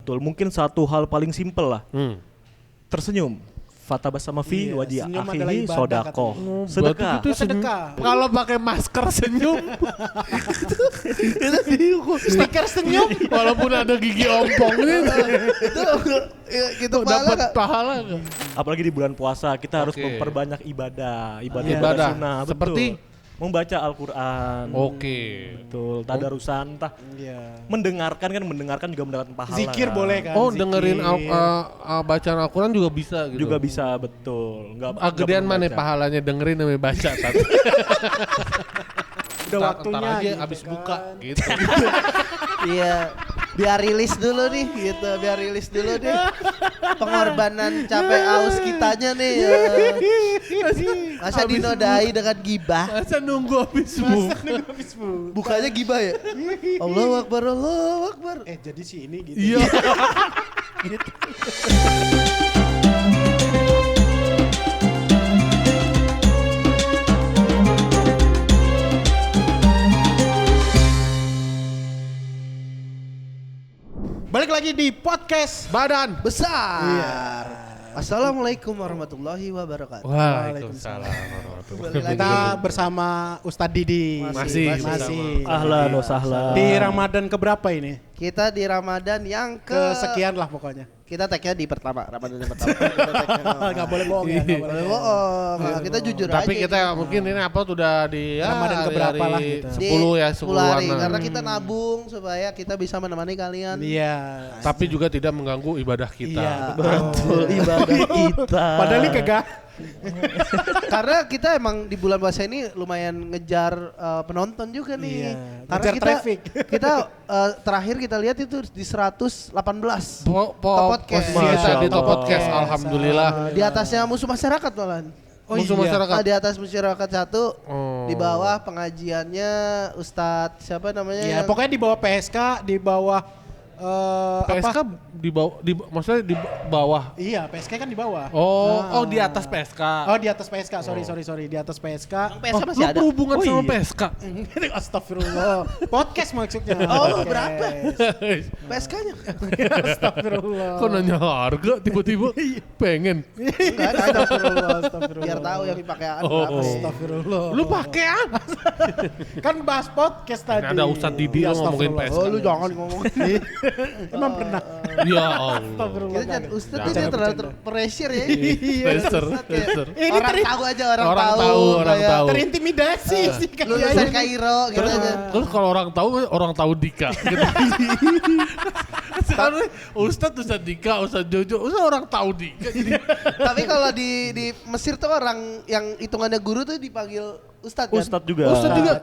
Betul, mungkin satu hal paling simpel lah. Tersenyum. Fata basama fi wajhi akhihi sodako. Sedekah. Itu sedekah. Kalau pakai masker senyum. Itu dihukum. Stiker senyum walaupun ada gigi ompongnya. Itu dapat pahala. Apalagi di bulan puasa kita harus memperbanyak ibadah sunnah. Seperti betul. Membaca Al-Quran. Betul. Tadarusan mendengarkan juga mendapatkan pahala. Zikir boleh kan? Dengerin bacaan Al-Quran juga bisa gitu. Juga bisa, betul. Gedean mana pahalanya dengerin sampai baca tadi. Udah waktunya aja gitu abis kan. buka gitu. Iya, biar rilis dulu nih gitu, pengorbanan capek aus kitanya nih ya. Masa dinodai dengan gibah? Masa nunggu abis buka. Bukanya gibah ya? Allahu Akbar. Jadi sih ini gitu. Iya. Balik lagi di podcast Badan Besar. Iya. Assalamualaikum warahmatullahi wabarakatuh. Waalaikumsalam warahmatullahi wabarakatuh. Kita bersama Ustadz Didi. Masih. Ahlan wa sahlan. Di Ramadan keberapa ini? Kita di Ramadan yang Kesekian lah pokoknya. Kita tag-nya di pertama, Ramadan yang pertama. Gak boleh bohong ya. Gak boleh bohong. Kita jujur aja. Tapi kita mungkin ini udah di Ramadan keberapa lah gitu. 10 hari. warna. Karena kita nabung supaya kita bisa menemani kalian. Iya. Tapi juga tidak mengganggu ibadah kita. Iya. Betul, ibadah kita. Padahal ini kagak. Karena kita emang di bulan puasa ini lumayan ngejar penonton juga nih. Iya, Karena ngejar traffic. Kita terakhir kita lihat itu di 118. Podcast kita di Top Podcast, alhamdulillah. Di atasnya musuh masyarakat malahan. Musuh masyarakat. Di atas masyarakat 1, di bawah pengajiannya Ustadz siapa namanya? Iya, pokoknya di bawah PSK, di bawah PSK maksudnya di bawah. Iya, PSK kan di bawah. Di atas PSK. Oh, di atas PSK. Sorry. Di atas PSK. PSK masih ada. Berhubungan sama PSK. Astagfirullah. Podcast maksudnya. Oh, Podcast. berapa? PSK-nya? Astagfirullah. Kok nanya harga tiba-tiba pengen. Astagfirullah. Biar tahu yang dipakai Astagfirullah. Lu pakaian. Kan bahas podcast tadi. Ada Ustadz Didi yang ngomongin PSK. Oh, lu jangan ngomong. Emang pernah. Ya Allah. Kita jadi Ustadz ini terlalu pressure ya. Pressure. Ini Orang tahu aja, orang Orang tahu. tahu. terintimidasi sih kan. Lulusan Kairo gitu aja. Terus kalau orang tahu Dika. Gitu. Sekarang Ustadz Dika, Ustadz Jojo, orang tahu Dika. Jadi Tapi kalau di Mesir tuh orang yang hitungannya guru tuh dipanggil Ustadz kan? Ustadz juga. Ustadz juga.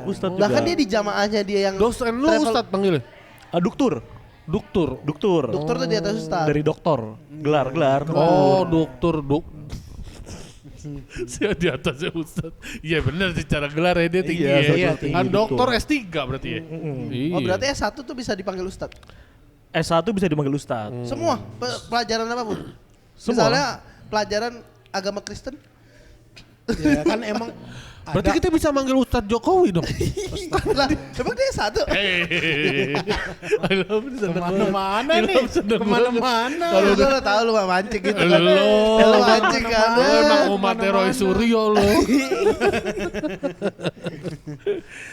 Ustadz juga. Bahkan dia di jamaahnya dia yang dosen lu Ustadz panggilnya. Duktur. Dokter. Dokter tuh di atas Ustadz. Dari doktor. Gelar. Oh, dokter. Saya di atasnya Ustadz. Iya benar secara gelar ya dia tinggi Iya, ya. tinggi, Kan dokter betul. S3 berarti ya. Iya. Oh berarti S1 tuh bisa dipanggil Ustadz? S1 bisa dipanggil Ustadz. Semua pelajaran apapun? Semua. Misalnya pelajaran agama Kristen? Ya kan emang Berarti kita bisa manggil Ustadz Jokowi dong. Lah, emang dia S1? kemana-mana nih. Kemana-mana. Kalau gue lo tau lu gak mancing gitu kan. Lo Lu mancing kan. Lo emang umatnya Roy Suryo lo.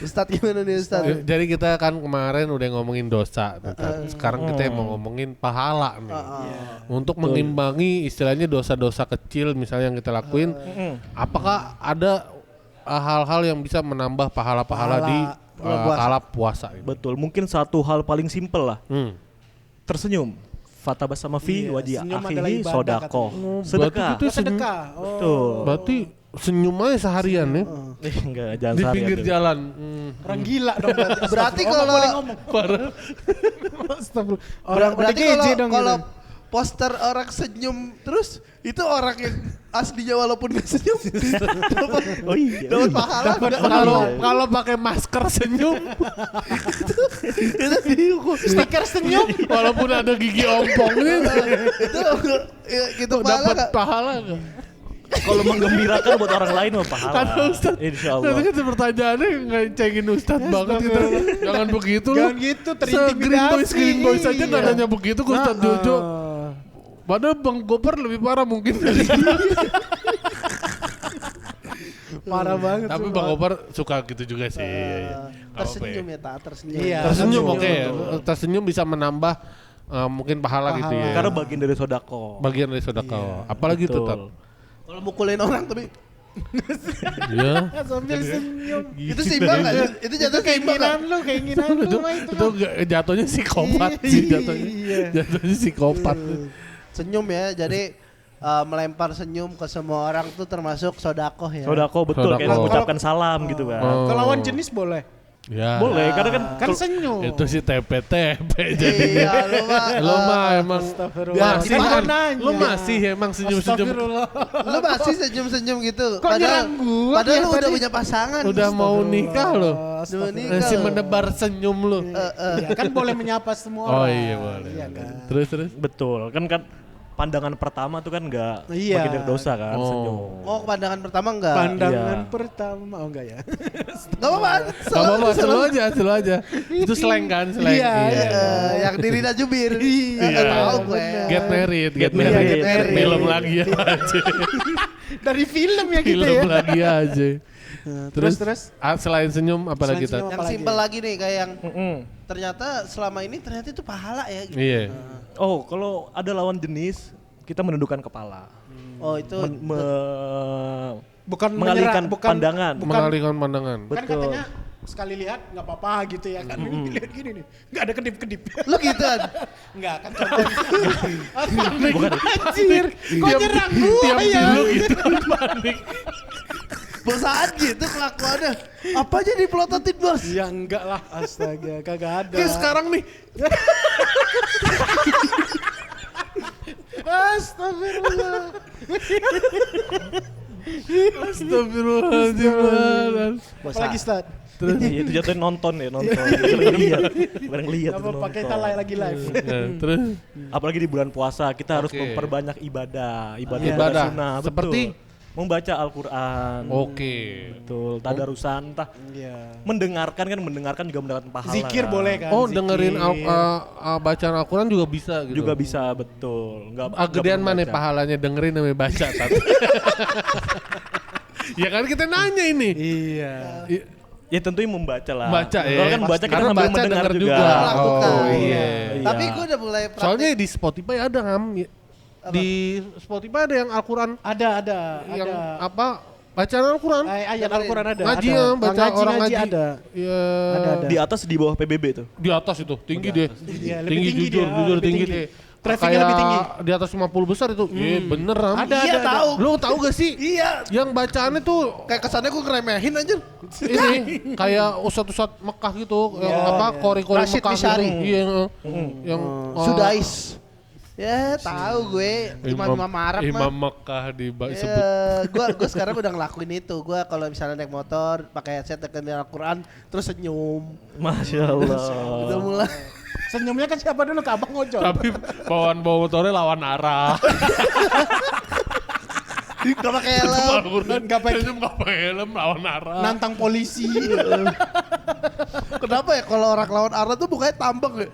Ustadz gimana nih Ustadz? Jadi kita kan kemarin udah ngomongin dosa. Sekarang kita mau ngomongin pahala nih. Untuk mengimbangi istilahnya dosa-dosa kecil misalnya yang kita lakuin. Apakah ada hal-hal yang bisa menambah pahala-pahala di kala puasa ini? Betul, mungkin satu hal paling simpel lah. Tersenyum. Fata basama fi wajhi senyum adalah akhihi ibadah sodako. katanya. Sedekah. Berarti itu Sedekah. Betul. Berarti senyum aja seharian ya. Enggak, jangan Di sehari pinggir aja. jalan. Orang gila dong berarti. Berarti Oh, nggak kalau- boleh ngomong. Astagfirullah. Orang Berarti DGJ dong kalau gitu. poster orang senyum terus itu orang yang aslinya walaupun gak senyum Oh iya. dapat pahala. Kalau pakai masker senyum, Itu dihukum. Stiker senyum. walaupun ada gigi ompongnya Itu gitu pahala dapat nggak? pahala nggak? Kalau menggembirakan buat orang lain mah pahala. Kan Ustaz. Insyaallah. Nanti kan pertanyaannya ngecengin Ustaz banget gitu. Jangan begitu lu. Jangan gitu, terintimidasi. Green boy saja nggak Iya. nanya begitu ke Ustaz Jojo. Padahal Bang Gopar lebih parah mungkin. Parah banget. Tapi tuh, Bang Gopar suka gitu juga sih. Tersenyum ya, tak tersenyum. Iya. Tersenyum Tersenyum. oke. Tersenyum bisa menambah mungkin pahala gitu ya. Karena bagian dari sodako. Bagian dari sedekah. Apalagi itu Tat. Kalau mukulin orang tapi Iya. Sambil senyum. itu seimbang nggak? Itu jatuh seimbang nggak? Keinginan lu mah itu. Itu jatuhnya psikopat sih jatuhnya. Iya. Jatuhnya psikopat. Senyum ya, jadi melempar senyum ke semua orang tuh termasuk sodakoh ya. Sodako betul kayak Sodako. mengucapkan salam gitu kan. Ke lawan jenis boleh. Ya. Boleh, karena kan Kan senyum. Itu sih TP-TP jadinya. Iya, Lu mah emang Astagfirullah. masih Kan kan, gua nanya. lu masih emang senyum-senyum Astagfirullah. lu masih senyum-senyum gitu. Kok nyerang gua Padahal ya lu udah tadi? punya pasangan. udah mau nikah lo. Astagfirullah. Masih menebar senyum lu. Ya kan boleh menyapa semua Oh orang. iya boleh. Iya kan. Terus. betul. Kan pandangan pertama tuh kan enggak Iya. bagian dari dosa kan, Oh. senyum. Oh, pandangan pertama enggak? Pandangan Iya. pertama. Oh enggak ya. Enggak apa-apa. Gak apa-apa, selalu aja. Itu slang kan, slang. Iya. Yang diri Jubir. Iya. Tahu gue. Get married. Get married. Get married. Film lagi aja. Dari film ya gitu Film ya. lagi aja. Terus. Selain senyum apa lagi Selain Tat? senyum. Yang Apalagi? simpel lagi nih kayak yang Mm-mm. ternyata selama ini ternyata itu pahala ya. Gitu. Iya. Oh, kalau ada lawan jenis, kita menundukkan kepala. Oh, itu Bukan mengalihkan menyerang, pandangan. Mengalihkan pandangan. Kan Betul. katanya sekali lihat nggak apa-apa gitu ya kan. Lihat gini nih. Nggak ada kedip-kedip. lu gitu kan. Enggak kan contohnya. Bukan. Anjir. Kok nyerang gua Tiap ya? dulu gitu panik. Bosaan gitu kelakuannya. Apa aja dipelototin, Bos? Ya enggak lah, astaga, kagak ada. Kayak sekarang nih. Astagfirullah. Astagfirullahaladzim. Apalagi Stat? Terus itu jatuhin nonton ya, nonton. Bukan lihat. Bukan lihat Apa itu pakai nonton. kita lagi live? Terus Apalagi di bulan puasa kita harus Oke. memperbanyak ibadah Ibadah. sunnah. Betul. Seperti? Membaca Al-Qur'an. oke. Betul, tadarusan entah Iya. mendengarkan juga mendapatkan pahala. Zikir kan. boleh kan? Oh Zikir. dengerin bacaan Al-Quran juga bisa gitu. Juga bisa, betul. Gedean mana perlu baca. pahalanya dengerin namanya baca Tat. Ya kan kita nanya ini. Iya. Ya tentunya membaca lah. Baca ya. Kalau kan baca kita Karena sambil baca mendengar denger juga. juga. Melakukan. Oh iya. Tapi gue udah mulai praktek. Soalnya di Spotify ada di Spotify ada yang Al-Quran Ada. yang apa bacaan Al-Quran. Ayat Al-Quran ada. Ngaji ada. ya, baca orang ngaji. ada. Iya. Ada. Di atas di bawah PBB tuh. Di atas itu, tinggi deh. Iya, lebih tinggi tinggi jujur, dia, jujur lebih tinggi tinggi. deh. Trafficnya Kayak lebih tinggi. Di atas 50 besar itu. Iya, bener Ram. Ada. Iya tahu. Lu tahu gak sih? Iya. Yang bacaannya tuh Kayak kesannya gue ngeremehin aja. ini kayak ustad-ustad Mekah gitu, yang Iya, apa iya. kori-kori Rashid Mekah Nishari. gitu. Iya, yang Sudais. Ya tahu gue imam-imam Arab Imam mah. Mekah sebut. Ya, gue sekarang udah ngelakuin itu. Gue kalau misalnya naik motor pakai headset dengerin Al-Quran terus senyum. Masya Allah. Udah mulai. Senyumnya kan siapa dulu ke Abang Ojol? Tapi bawaan bawa motornya lawan arah. Gak pakai helm. Al-Quran Nggak pakai- senyum nggak pakai helm lawan arah. Nantang polisi. Kenapa ya kalau orang lawan arah tuh mukanya tambang ya?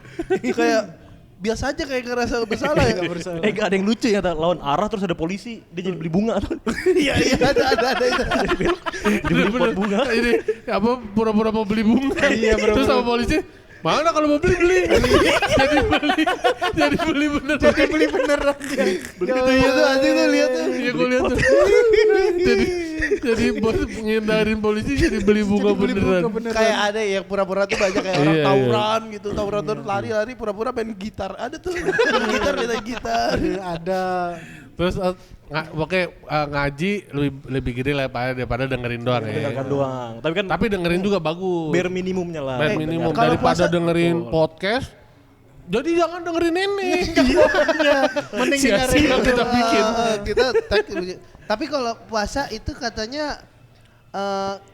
Kayak biasa aja kayak ngerasa bersalah ya. Gak ada yang lucu ya, lawan arah terus ada polisi, dia jadi beli bunga tuh. Iya ada itu. Jadi beli pot bunga. Ini apa pura-pura mau beli bunga. Iya, pura-pura. Terus sama polisi, mana kalau mau beli. jadi beli bener. Jadi beli beneran dia. Iya tuh anjing tuh lihat tuh. Iya gue lihat tuh. jadi bos ngindarin polisi jadi beli bunga beneran. Kayak ada yang pura-pura tuh banyak kayak orang Iya, iya. tawuran gitu, tawuran terus lari-lari pura-pura main gitar. Ada tuh main gitar beda gitar. Ada. Terus ngaji lebih gede lah daripada dengerin doang ya. Dengarkan doang. Tapi dengerin juga bagus. bare minimumnya lah. Bare minimum kalau daripada puasa- dengerin Betul. podcast. Jadi jangan dengerin ini. Mending Sia-sia dengerin kita bikin. Kita tapi kalau puasa itu katanya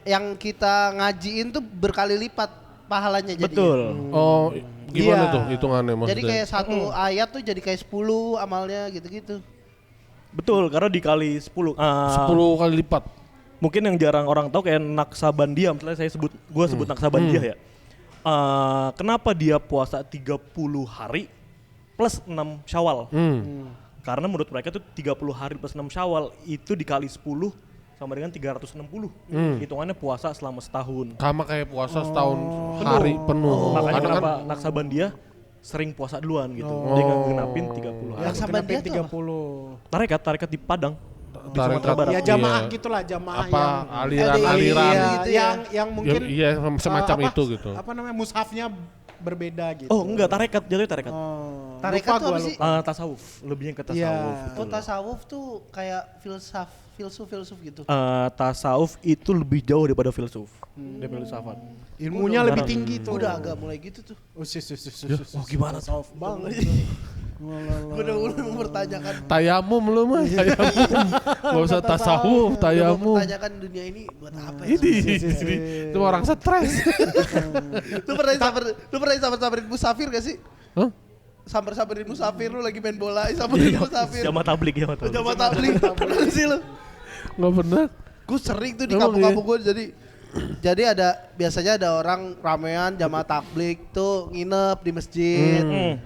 yang kita ngajiin tuh berkali lipat pahalanya jadi. Betul. Oh, gimana Iya. tuh hitungannya maksudnya? Jadi kayak satu ayat tuh jadi kayak 10 amalnya gitu-gitu. Betul, karena dikali 10. 10 kali lipat. Mungkin yang jarang orang tahu kayak Naksabandia, misalnya gue sebut Naksabandia ya. Kenapa dia puasa 30 hari plus 6 Syawal? Karena menurut mereka tuh 30 hari plus 6 Syawal itu dikali 10 sama dengan 360. Hitungannya puasa selama setahun. Sama kayak puasa setahun hari penuh. Makanya Karena kenapa Naksabandia sering puasa duluan gitu. Dia nggak genapin 30 hari. Naksabandia tuh 30. Tarekat di Padang. Di Tarekat, Sumatera Barat. Ya jamaah gitulah, jamaah apa yang aliran-aliran gitu ya. yang mungkin iya semacam apa, itu gitu. Apa namanya mushafnya berbeda gitu. Oh enggak, tarekat, jatuhnya tarekat. Tarekat Lupa tuh apa gua, sih? lupa. Tasawuf, lebihnya ke Iya. tasawuf. Oh, tasawuf tuh kayak filsuf gitu. Tasawuf itu lebih jauh daripada filsuf, daripada filsafat. Ilmunya lebih tinggi tuh. Udah agak mulai gitu tuh. Oh gimana tasawuf banget. Gue udah mulai mempertanyakan. Tayamum lu mah, tayamum. Gak usah tasawuf, Udah tayamum. mempertanyakan dunia ini buat apa ya? Ini itu orang stres. Lu pernah samperin musafir gak sih? Hah? Samperin musafir lu lagi main bola, samperin musafir. Jamaah tablik. Jamaah tabligh. Pernah sih lu? Gak bener. Gue sering tuh di Emang kampung-kampung gue jadi biasanya ada orang ramean jamaah tabligh tuh nginep di masjid,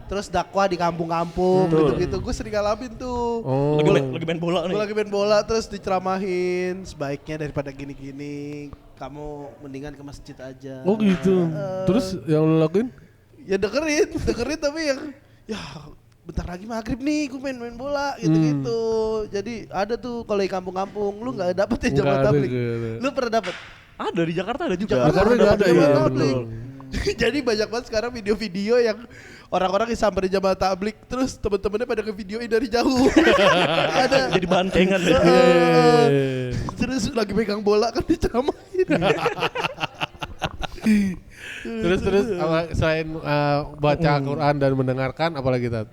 terus dakwah di kampung-kampung gitu-gitu. Gue sering ngalamin tuh. Oh. Lagi main bola nih. Gue lagi main bola terus diceramahin, sebaiknya daripada gini-gini kamu mendingan ke masjid aja. Oh gitu. Terus yang lu lakuin? Ya dengerin tapi yang ya bentar lagi maghrib nih gue main bola gitu-gitu. Jadi ada tuh kalau di kampung-kampung lu nggak dapet ya jamaah Nggak ada, tabligh. nggak ada. Lu pernah dapet? Ada di Jakarta ada juga. Jakarta nggak ada, jamaah iya, tabligh. betul. Jadi banyak banget sekarang video-video yang orang-orang disamperin jamaah tabligh terus temen-temennya pada ngevideoin dari jauh. Ada. Jadi bantengan deh. Terus lagi pegang bola kan diceramahin. Terus apa, selain baca Quran dan mendengarkan apalagi Tat?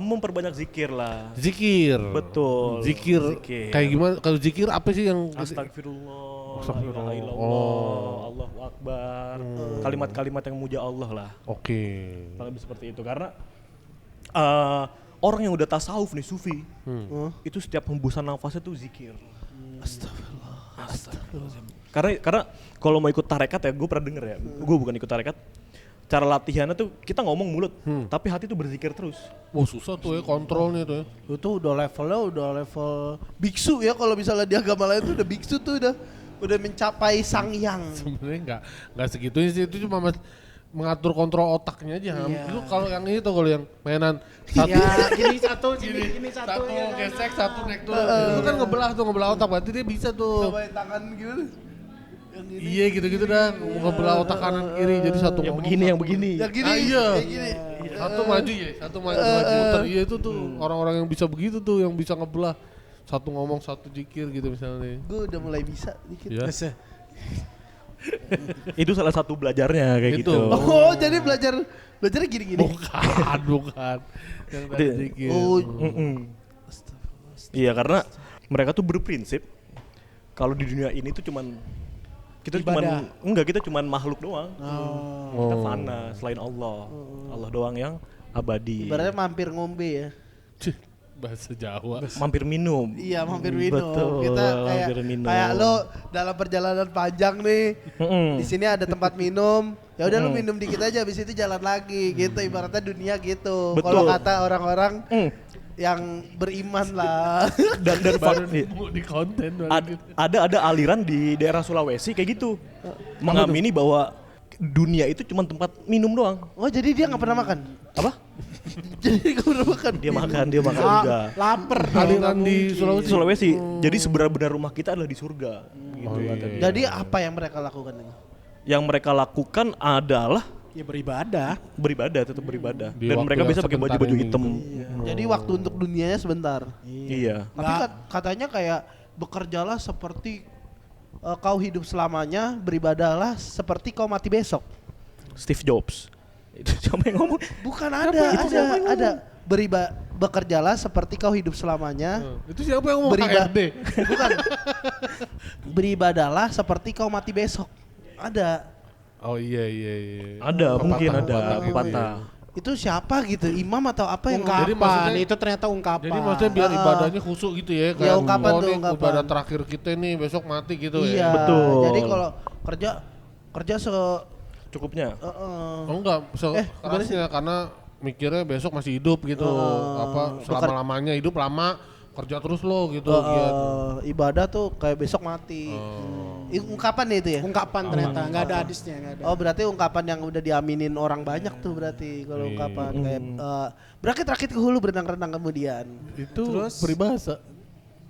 Memperbanyak zikir lah. Zikir. Betul. Zikir. Kayak gimana? Kalau zikir apa sih yang Astagfirullah, Astagfirullah. la ilaha illallah, Allahu Akbar. Kalimat-kalimat yang memuja Allah lah. Oke. Lebih seperti itu karena orang yang udah tasawuf nih sufi, itu setiap hembusan nafasnya tuh zikir. Astagfirullah. Karena kalau mau ikut tarekat ya, gue pernah denger ya. Gue bukan ikut tarekat. Cara latihannya tuh kita ngomong mulut, tapi hati tuh berzikir terus. Oh susah tuh ya kontrolnya tuh ya. Itu udah level biksu ya, kalau misalnya di agama lain tuh udah biksu tuh udah mencapai sang yang. Sebenarnya nggak segitunya sih, itu cuma mengatur kontrol otaknya aja. Iya. Lu kalau yang itu kalau yang mainan satu Ya, gini satu ya kan. gesek satu naik turun. Itu kan ngebelah otak, berarti dia bisa tuh. Cobain tangan gimana? Yang ini. Iya gitu-gitu dah, ngebelah otak kanan kiri jadi satu Yang ngomong, begini, satu- yang begini. Yang gini, iya. kayak gini. Satu maju ya, satu maju muter. Iya itu tuh orang-orang yang bisa begitu tuh, yang bisa ngebelah. Satu ngomong, satu zikir gitu misalnya. Gue udah mulai bisa dikit. Ya. Itu salah satu belajarnya kayak Itu. gitu. Oh, jadi belajarnya gini-gini. Bukan. Yang tadi zikir. Oh, Iya, karena mereka tuh berprinsip kalau di dunia ini tuh kita cuman makhluk doang. Kita fana selain Allah. Allah doang yang abadi. ibaratnya mampir ngombe ya. Bahasa Jawa. Mampir minum. Iya, mampir minum. Betul, Kita mampir minum. kayak lo dalam perjalanan panjang nih. Di sini ada tempat minum. Ya udah lu minum dikit aja, habis itu jalan lagi gitu. Ibaratnya dunia gitu. Betul. Kalau kata orang-orang yang beriman lah. dan Baru di konten. ada aliran di daerah Sulawesi kayak gitu. Mengamini bahwa dunia itu cuma tempat minum doang. Oh, jadi dia nggak pernah makan? Apa? Jadi nggak pernah makan? Dia makan juga. Lapar. Aliran di Sulawesi. Sulawesi. Jadi sebenar-benar rumah kita adalah di surga. Gitu. Jadi apa yang mereka lakukan ini? Yang mereka lakukan adalah Ya beribadah. tetap beribadah. Di Dan waktu mereka yang bisa pakai sebentar baju-baju ini hitam. Jadi waktu untuk dunianya sebentar. Iya. Tapi katanya kayak bekerjalah seperti kau hidup selamanya, beribadahlah seperti kau mati besok. Steve Jobs. Itu siapa yang ngomong? Bukan ada. Bekerjalah seperti kau hidup selamanya. Itu siapa yang mau HRD? Bukan. Beribadahlah seperti kau mati besok. Ada. Oh iya. Ada, mungkin ada gitu pepatah. itu siapa gitu, imam atau apa yang Ungkapan, Jadi maksudnya- itu ternyata ungkapan. Jadi maksudnya biar ibadahnya khusyuk gitu ya. Ya, ungkapan oh, tuh, nih ungkapan. ibadah terakhir kita nih besok mati gitu Iya, ya. Betul. jadi kalau kerja Cukupnya. Oh enggak, kerasnya karena mikirnya besok masih hidup gitu. Selama-lamanya hidup lama, kerja terus lo gitu. ibadah tuh kayak besok mati. Ungkapan itu ya? Ungkapan ternyata, nggak ada hadisnya, nggak ada. Oh berarti ungkapan yang udah diaminin orang banyak tuh berarti kalau ungkapan kayak berakit-rakit ke hulu berenang-renang kemudian. Itu Terus? peribahasa.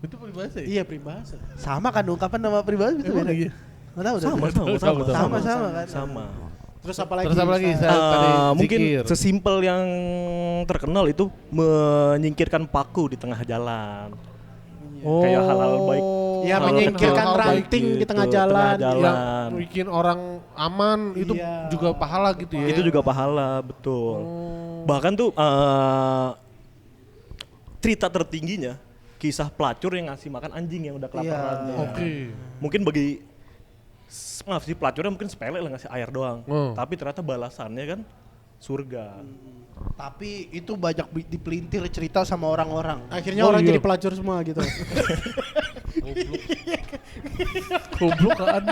Itu peribahasa ya? Iya peribahasa. Sama kan ungkapan nama pribadi itu beda. Nggak tahu dah. Sama kan. Sama. Terus apa lagi? Terus apa lagi? Tadi Mungkin zikir. sesimpel yang terkenal itu menyingkirkan paku di tengah jalan. Kayak halal baik. Ya halal menyingkirkan kecil, ranting baik di tengah gitu, jalan. yang bikin orang aman itu Iya. juga pahala gitu ya. Itu juga pahala, betul. Bahkan tuh cerita tertingginya kisah pelacur yang ngasih makan anjing yang udah kelaparan. Iya. Oke. Mungkin bagi maaf sih pelacurnya mungkin sepele lah ngasih air doang. Tapi ternyata balasannya kan surga. Tapi itu banyak dipelintir cerita sama orang-orang. Akhirnya Oh, orang iya. jadi pelacur semua gitu. Goblok kan.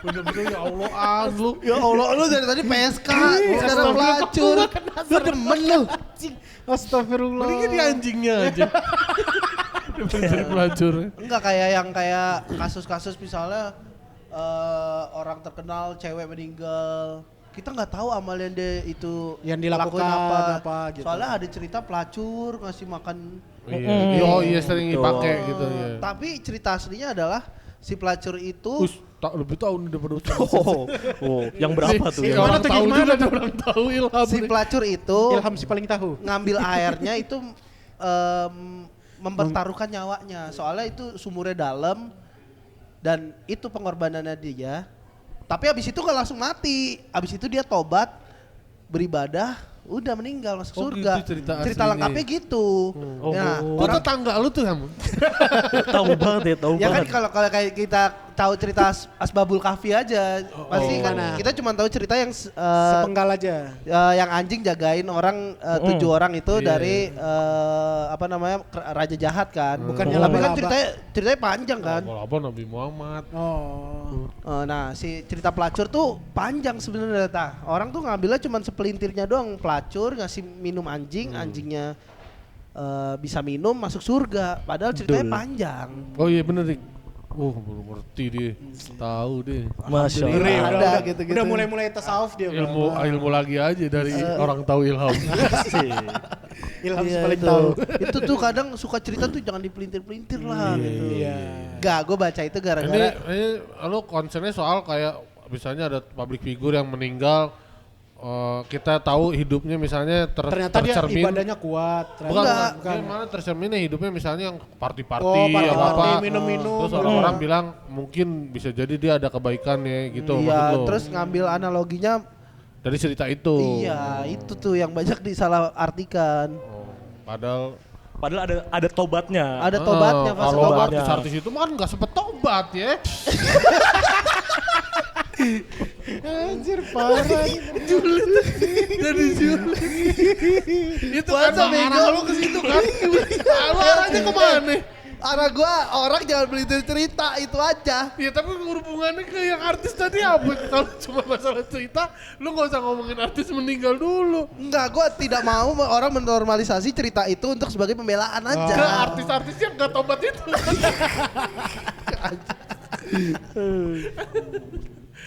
Bener-bener ya Allah lu. Ya Allah, lu dari tadi PSK, sekarang pelacur. Lu demen lu. Astagfirullah. Mending jadi anjingnya aja. Daripada jadi pelacur. Enggak kayak kasus-kasus misalnya orang terkenal cewek meninggal. Kita nggak tahu amalan dia itu Yang dilakukan lakuin apa gitu. Soalnya ada cerita pelacur ngasih makan. Iya. Oh iya sering dipakai gitu ya. Tapi cerita aslinya adalah si pelacur itu Tak lebih tahu nih daripada Ustaz. Yang berapa tuh? Si Yang orang tuh tahu gimana juga tuh? orang tahu ilham. si nih. pelacur itu Ilham si paling tahu. ngambil airnya itu mempertaruhkan nyawanya. Soalnya itu sumurnya dalam dan itu pengorbanannya dia. Tapi abis itu nggak langsung mati. Abis itu dia tobat, beribadah, udah meninggal masuk Oh, surga. gitu cerita cerita aslinya. lengkapnya gitu. Nah, Kok orang tetangga lu tuh kamu? tahu banget ya, tahu ya kan banget. kalau kayak kita tahu cerita Asbabul Kahfi aja, pasti kan gimana? kita cuma tahu cerita yang Sepenggal aja. yang anjing jagain orang 7 orang itu dari apa namanya raja jahat kan. Bukannya Tapi kan laba-laba. ceritanya panjang kan. Apa Nabi Muhammad. Oh. Nah si cerita pelacur tuh panjang sebenarnya tah. Orang tuh ngambilnya cuma sepelintirnya doang. Pelacur ngasih minum anjing, anjingnya bisa minum masuk surga. Padahal ceritanya panjang. Oh iya bener nih. Baru ngerti dia. Tahu deh. Masya Ngeri, Allah. Ada gitu-gitu. Udah mulai tasawuf dia. Ilmu lagi aja dari orang tahu ilham. Ilham si Iya, paling itu. tahu. Itu tuh kadang suka cerita tuh jangan dipelintir-pelintir lah gitu. Iya. Gak, gue baca itu ini gara-gara lo concernnya soal kayak misalnya ada public figure yang meninggal, kita tahu hidupnya misalnya Ternyata dia tercermin. ibadahnya kuat. Bukan, Ternyata Enggak. Gimana tercerminnya hidupnya misalnya yang party-party Oh, apa party-party, apa. minum-minum. Terus orang-orang bilang mungkin bisa jadi dia ada kebaikannya gitu. maksud iya, lo. terus ngambil analoginya dari cerita itu. iya, itu tuh yang banyak disalah artikan. Padahal Padahal ada tobatnya. Ada tobatnya, fase kalau tobatnya. artis-artis itu mah kan nggak sempet tobat ya. anjir parah. Jadi julid. Itu kan Masa bego? arah lu ke situ kan. Lu arahnya kemana? Arah gua orang jangan pelintir cerita itu aja. Ya tapi hubungannya ke yang artis tadi apa? Kalau cuma masalah cerita, lu nggak usah ngomongin artis meninggal dulu. Enggak, gua tidak mau orang menormalisasi cerita itu untuk sebagai pembelaan aja. Ke artis-artis yang nggak tobat itu.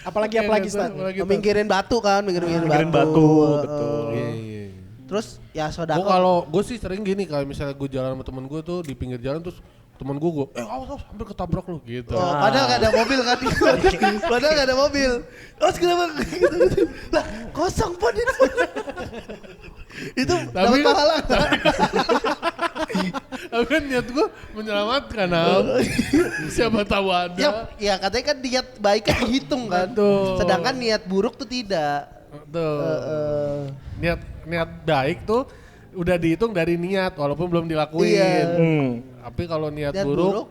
Apalagi Stan? Minggirin batu kan, minggirin Minggirin batu. batu, Heeh. betul. Terus ya Gue sodako. kalau gue sih sering gini kalau misalnya gue jalan sama temen gue tuh di pinggir jalan terus temen gue awas hampir ketabrak lu gitu. Oh, padahal gak ada mobil kan. Padahal gak ada mobil. Terus kenapa gitu? Lah, kosong pun itu. Itu dapat pahala. Tapi kan niat gue menyelamatkan siapa tahu ada. Ya katanya kan niat baiknya dihitung kan. Betul. Sedangkan niat buruk tuh tidak. Tuh. Niat baik tuh udah dihitung dari niat walaupun belum dilakuin. Iya. Tapi kalau niat, Niat buruk, buruk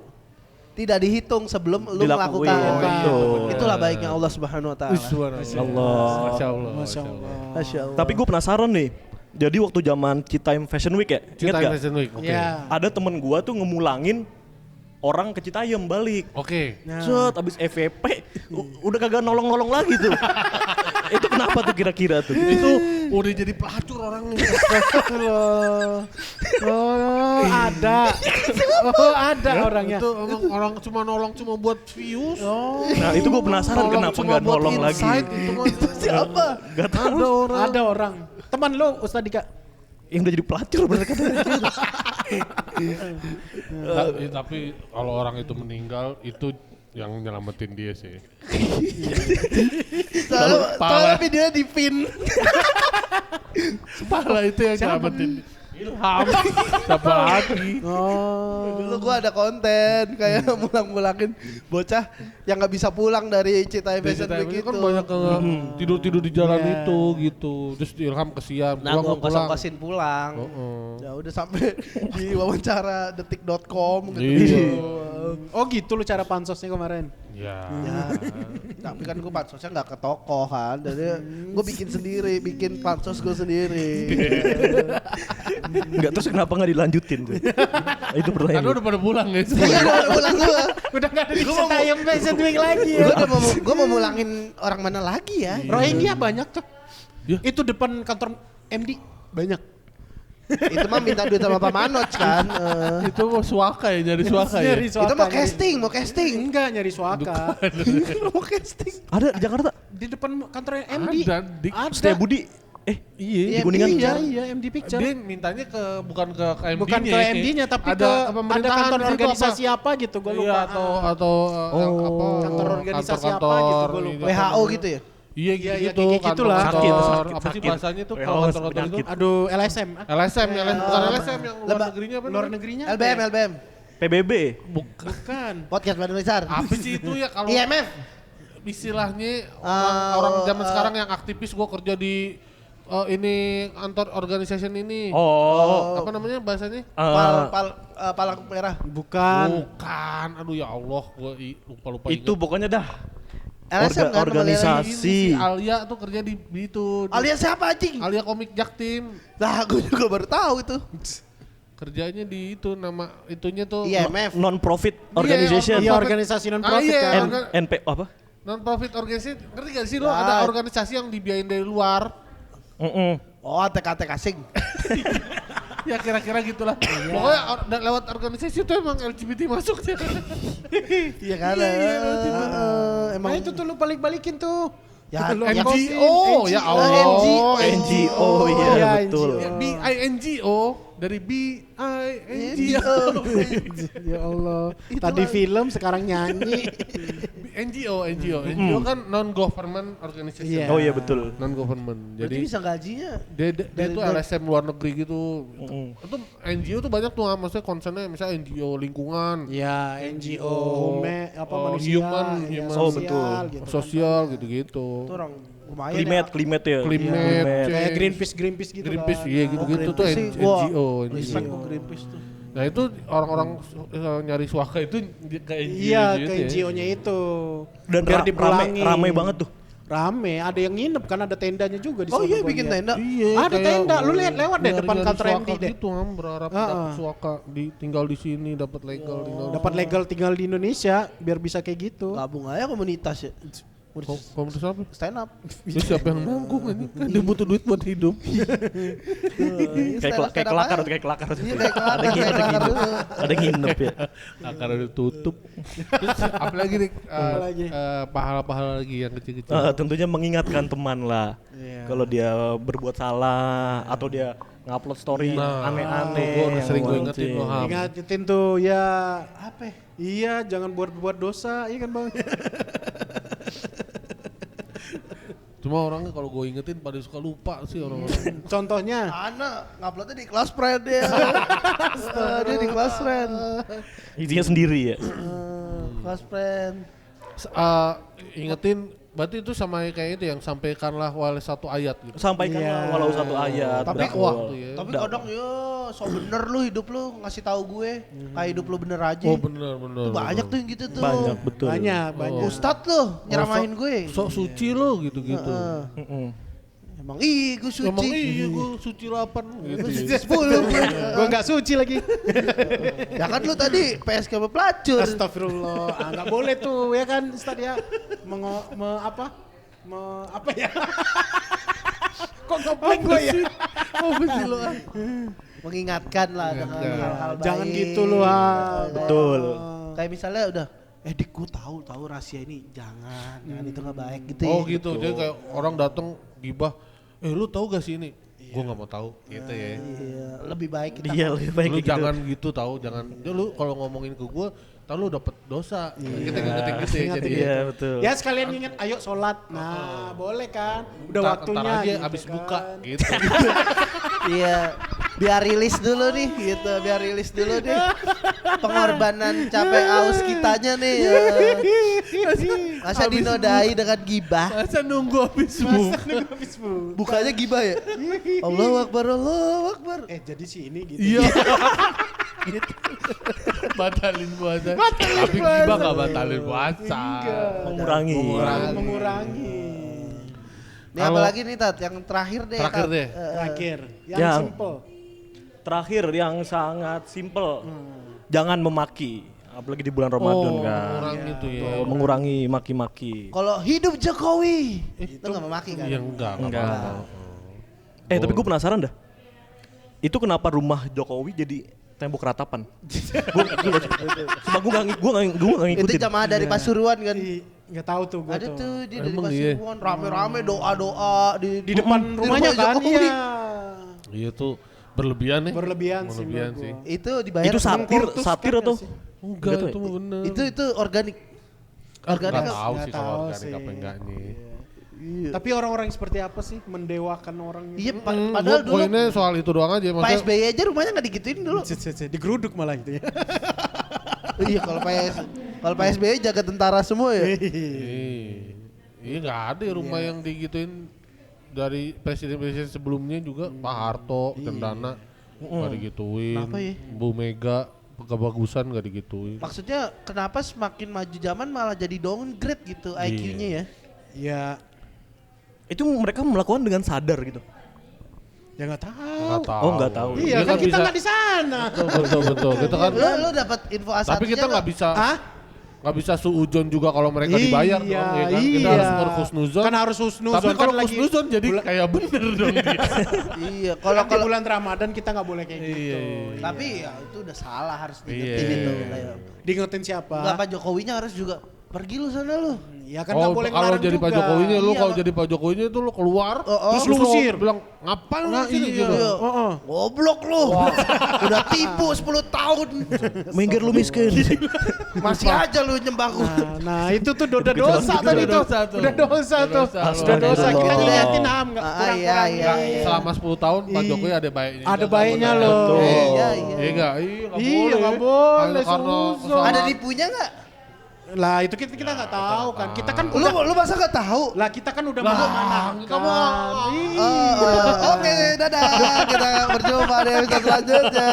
tidak dihitung sebelum lu Dilakuin. melakukan. Betul. Itulah baiknya Allah Subhanahu wa taala. subhanallah. Allah. Masya Allah. Masya Allah. Masya Allah. Tapi gue penasaran nih, Jadi waktu zaman Citayam Fashion Week ya, ingat Citayam gak? Fashion Week. Oke. Iya. Ada temen gua tuh ngemulangin orang ke Citayam balik. Oke. Set, abis FVP, udah kagak nolong-nolong lagi tuh. Itu kenapa tuh kira-kira tuh? Itu udah jadi pelacur orangnya. Oh, ada. Oh, ada orangnya. Itu emang orang cuma nolong cuma buat views. Oh, Nah itu gua penasaran kenapa cuma nggak buat nolong lagi. insight, itu mah. Siapa? Gak tahu. Ada orang. ada orang. Teman lo Ustaz Dika. Yang udah jadi pelacur bener kata. Tapi kalau orang itu meninggal itu yang nyelamatin dia sih. Soalnya videonya di pin. Kepala itu yang nyelamatin. Ilham. Siapa lagi? Oh. Dulu gua ada konten kayak mulang-mulangin bocah yang nggak bisa pulang dari Citayam Fashion Week Itu itu. kan banyak yang tidur-tidur di jalan Iya. itu gitu. Terus Ilham kesian Nah, pulang gua nggak pulang. kos-kosin pulang. Heeh. Ya udah sampai di wawancara detik.com gitu. Iya. Oh gitu lu cara pansosnya kemarin. Ya. Ya, tapi kan gue pansosnya nggak ke toko kan, jadi gue bikin sendiri, bikin pansos gue sendiri. Enggak, terus kenapa nggak dilanjutin tuh? Itu Karena pertanyaan. udah pada pulang ya. Iya, udah pulang gue. Udah gak ada di Citayam Fashion Week lagi ya. Gue mau mulangin orang mana lagi ya? Rohingya banyak tuh. Ya. Itu depan kantor MD banyak. Itu mah minta duit sama Pak Manoj kan. Itu mau suaka ya, nyari suaka ya. Nyari suaka, Itu mau nyari- casting. Enggak nyari suaka. Mau casting. Ada di Jakarta? Di depan kantor MD. Ada di Setia Budi. iya. di Kuningan. Iya, iya MD Picture. Dia mintanya ke bukan ke MD-nya. Bukan ke MD-nya tapi ada ada pemerintahan kantor di situ organisasi apa gitu gue Iya, lupa. atau apa Kantor organisasi apa kantor-kantor gitu, gua lupa. ini, WHO gitu ya? Iya Iya, gitu, kayak gitulah. Sakit, kantor, sakit, apa sih sakit. bahasanya tuh WHO kalau kantor-kantor itu? penyakit. Aduh LSM. LSM, bukan LSM yang luar Leba- negerinya apa? Luar namanya? negerinya. LBM. PBB. Bukan. Podcast Badan Besar. Apa sih itu ya kalau IMF. istilahnya orang zaman sekarang yang aktivis gua kerja di ini kantor organisasi ini. Oh. Apa namanya bahasanya? Palang merah. Bukan. Bukan, aduh ya Allah, gua lupa Itu pokoknya dah. LSM kan organisasi. Si Alia tuh kerja di itu. Alias siapa anjing? Alia Komik Jaktim. Nah, gue juga baru tahu itu. Kerjanya di itu nama itunya tuh IMF. Non profit organization. Iya organisasi non profit iya, kan. NP apa? non profit organization. Ngerti gak sih lo Ah. ada organisasi yang dibiayain dari luar? Oh, TKT kasing. Ya kira-kira gitulah. Pokoknya lewat organisasi itu emang LGBT masuknya. Iya kan? Emang itu tuh lu balik-balikin tuh. Ya, Lu NGO, kosin, ya Allah. NGO, iya Iya, betul. NGO. BINGO dari BINGO. Ya Allah. Tadi film sekarang nyanyi. NGO kan non government organization. Iya. Oh iya betul. Non government. Jadi Jadi bisa gajinya. dia tuh LSM luar negeri gitu. Itu NGO tuh banyak tuh maksudnya concernnya misalnya NGO lingkungan, Ya NGO, apa manusia, human, ya, human. Oh, sosial, betul. gitu. sosial gitu-gitu. Itu orang lumayan Climate ya. Climate, Kayak Greenpeace gitu Greenpeace kan. iya gitu-gitu tuh NGO. Respect ke Greenpeace tuh. Nah itu orang-orang nyari suaka itu ke NGO Iya, gitu ke ya. NGO-nya itu. Dan biar rame, dipulangin. rame banget tuh. Rame, ada yang nginep kan ada tendanya juga di Oh sana iya gua bikin lihat. tenda. Iya, Ada kayak tenda, lu lihat lewat deh depan nyari kantor suaka MD deh. gitu berharap Heeh. dapat suaka tinggal di sini dapat legal tinggal. Dapat legal tinggal di Indonesia biar bisa kayak gitu. Gabung aja komunitas ya. Komunitas apa? Stand up. Terus siapa yang nanggung ini? Kan dia butuh duit buat hidup. Kayak kelakar tuh, kayak kelakar. Iya kayak kelakar. Ada kayak kelakar nginep. dulu. Ada nginep ya. Nah, karena udah tutup. Terus apalagi nih Apalagi? pahala-pahala lagi yang kecil-kecil. Tentunya mengingatkan teman lah. Iya. Kalau dia berbuat salah atau dia ngupload story Nah, aneh-aneh. gua udah sering gua yang ingetin mancing. lo, Ham. Ingatin tuh ya apa? Ya? Iya, jangan buat dosa, iya kan Bang? Cuma orangnya kalau gue ingetin pada suka lupa sih orang-orang. Contohnya Ana nguploadnya di kelas friend dia. Dia di kelas friend. Isinya sendiri ya. Kelas friend. Ingetin berarti itu sama kayak itu yang sampaikanlah walau satu ayat gitu. Sampaikanlah Iya. walau satu ayat. Tapi dakwah. tuh ya. Tapi kadang yo so bener lu hidup lu ngasih tahu gue kayak hidup lu bener aja. Oh bener. Tuh banyak tuh yang gitu tuh. Banyak betul. banyak. Ustadz tuh nyeramahin gue. Sok suci lo gitu-gitu. Heeh. Mm-mm. Emang gue suci. Emang iya gue suci 8 gitu. Suci 10. Gue nggak suci lagi. Ya kan lu tadi PSK pelacur. Astagfirullah, nggak boleh tuh ya kan Ustaz ya. Apa ya? Kok ngepleng gue ya? Apa sih lu? Mengingatkan lah dengan hal-hal baik. Jangan gitu lu Betul. Kayak misalnya udah Dik gue tahu rahasia ini jangan itu nggak baik gitu. Oh gitu, jadi kayak orang datang gibah, lu tahu gak sih ini? Gue nggak mau tahu, gitu ya. Iya, lebih baik kita. Iya, lebih baik Lu gitu. jangan gitu tahu, jangan. Lu kalau ngomongin ke gue, ntar lu dapet dosa. Kita ngingetin gitu ya. Jadi Iya, betul. Ya sekalian inget, ayo sholat. Nah, boleh kan? Udah ntar waktunya. aja gitu abis kan. buka, gitu. Iya, biar rilis dulu nih gitu, biar rilis dulu nih pengorbanan capek aus kitanya nih. Masa dinodai dengan gibah? Masa nunggu abis buka? Habis buka. Bukanya gibah ya? Allahu Akbar, Allahu Akbar. Jadi sih ini gitu. Iya. Batalin puasa. Tapi gibah gak batalin puasa. Mengurangi. Mengurangi. Ini apa lagi nih Tat? Yang terakhir deh. Terakhir Tat. deh. Terakhir, yang Yang- simple. Terakhir yang sangat simple. Jangan memaki, apalagi di bulan Ramadan kan. Orang gitu ya. Mengurangi maki-maki. Kalau hidup Jokowi, itu nggak memaki kan? Iya enggak. Enggak. Tapi gue penasaran dah. Itu kenapa rumah Jokowi jadi tembok ratapan? Gue nggak Itu ngikutin. jamaah dari Pasuruan kan? Nggak tahu tuh gue Ada tuh. tuh dia dari Emang iya? Pasuruan rame-rame doa-doa Di depan di rumahnya kan? Jokowi. Iya. Iya tuh berlebihan nih. Berlebihan sih. Berlebihan menurut sih. gua. Itu dibayar Itu sama- satir atau? Enggak, Gitu ya? itu mah bener. itu organik. Organik Enggak kan? tahu Nggak sih kalau tahu organik sih. apa enggaknya. Tapi orang-orang yang seperti apa sih mendewakan orang Iya, itu? padahal dulu Poinnya soal itu doang aja Pak maksudnya. SBY aja rumahnya nggak digituin dulu. Digeruduk malah gitu ya. Iya, kalau Pak SBY jaga tentara semua ya. Iya nggak ada ya rumah yang digituin dari presiden-presiden sebelumnya juga Pak Harto, Cendana nggak digituin. Kenapa ya? Bu Mega kebagusan nggak digituin. Maksudnya kenapa semakin maju zaman malah jadi downgrade gitu IQ-nya ya? Ya, Itu mereka melakukan dengan sadar gitu. ya nggak tahu. Nggak tahu. Oh, nggak tahu. Iya kan kita nggak di sana. Betul. Kita kan. Lu dapat info A1-nya Tapi kita nggak bisa. Hah? Nggak bisa suujon juga kalau mereka dibayar dong, ya kan? Kita harus berhusnuzon. Kan harus husnuzon. Tapi kalau kan lagi husnuzon jadi kayak bener dong. Iya, kalau kalau di bulan Ramadan kita nggak boleh kayak gitu. Iya. tapi ya itu udah salah harus Iya. diingetin itu. Kayak, Diingetin siapa? Enggak Pak Jokowinya harus juga pergi lu sana lu. Ya kan nggak boleh kalau ngelarang jadi juga. Pak Jokowinya lu Iya, kalau Pak. jadi Pak Jokowinya itu lu keluar Terus lu usir. bilang ngapain lu sini iya. gitu. Heeh. Goblok lu. Udah tipu 10 tahun. Minggir lu miskin. Masih aja lu nyembahku. Nah itu tuh udah dosa tadi tuh. dosa tuh. Udah dosa tuh. Udah dosa. Udah dosa. Kita Astagfirullah. ngingetin Ham nggak Ah, kurang-kurang. iya, iya. Nggak, selama 10 tahun Pak Jokowi ada baiknya. Ada juga, baiknya nggak loh. boleh. Iya, iya. Iya nggak? Iya nggak Iya, boleh. nggak boleh, Karena seuzon. Ada nipunya enggak? Lah itu kita nggak tahu kan. Kita kan Lu udah. masa enggak tahu? Lah kita kan udah Lah, mengamanahkan. kita mau- Iya. Oke, dadah. Kita berjumpa di episode selanjutnya.